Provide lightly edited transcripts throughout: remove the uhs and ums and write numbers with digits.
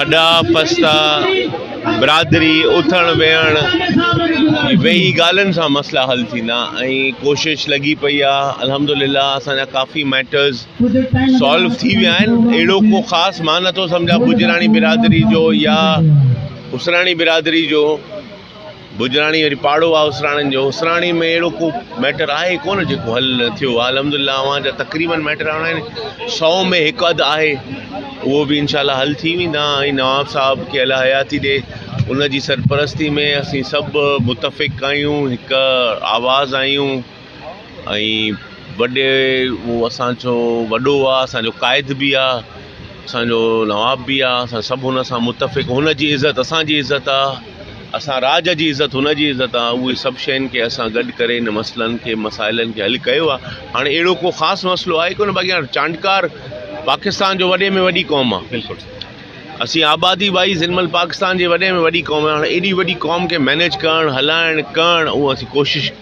खॾा फस्ता बिरादरी उथण वेहण वेही ॻाल्हियुनि सां मसला हल थींदा ऐं कोशिशि लॻी पई आहे अल्हम्दुलिल्लाह असांजा काफ़ी मैटर्स सॉल्व थी विया आहिनि। अहिड़ो को ख़ासि मां नथो सम्झां गुजराणी बिरादरी जो या उसराणी बिरादरी जो, गुजराणी वरी पाड़ो आहे उसराणियुनि जो, उसराणी में अहिड़ो को मैटर आहे कोन जेको हल न थियो आहे। अल्हम्दुलिल्लाह अवां जा तक़रीबन मैटर आहिनि 100 में हिकु अधु आहे, उहो बि इंशाल्लाह हल थी वेंदा। ऐं नवाब साहब खे अला हयाती ॾे उन जी सरपरस्ती में असीं सभु मुतफ़िक़ आहियूं, हिकु आवाज़ आहियूं ऐं वॾे उहो असांजो वॾो आहे, असांजो क़ाइद बि आहे, असांजो नवाब बि आहे, असां सभु हुन सां मुतफ़िक़, हुन जी इज़त असांजी इज़त आहे, असां राज जी इज़त हुन जी इज़त आहे। उहे सभु शयुनि खे असां गॾु करे इन मसइलनि खे मसाइलनि खे हल कयो आहे। हाणे अहिड़ो को ख़ासि मसइलो आहे कोन, बाक़ी हाणे चांडकार पाकिस्तान जो वॾे में वॾी क़ौम आहे, बिल्कुलु असीं आबादी वाइज़ हिन महिल पाकिस्तान जे वॾे में वॾी क़ौम आहे। हाणे एॾी वॾी क़ौम खे मैनेज करणु, हलाइणु करणु, उहो असीं कोशिशि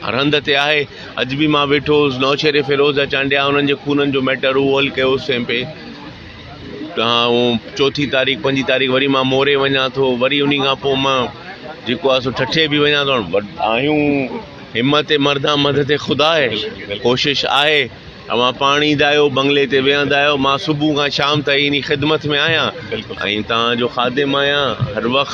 हर हंध ते आहे। अॼु बि मां वेठो हुउसि नौशेरे फिरोज़ चांडिया, उन्हनि जे खूननि जो मैटर उहो हल कयोसीं तंहिं पे 4 तारीख़ 5 तारीख़ वरी मां मोरे वञा थो, वरी उन खां पोइ मां जेको आहे सो ठठे बि वञा थो। आहियूं हिमत मर्दा मद ते ख़ुदा आहे, कोशिशि आहे। तव्हां पाण ईंदा आहियो, बंगले ते वेहंदा आहियो, मां सुबुह खां शाम ताईं इन ख़िदमत में आहियां ऐं तव्हांजो ख़ादिम आहियां हर वक़्तु।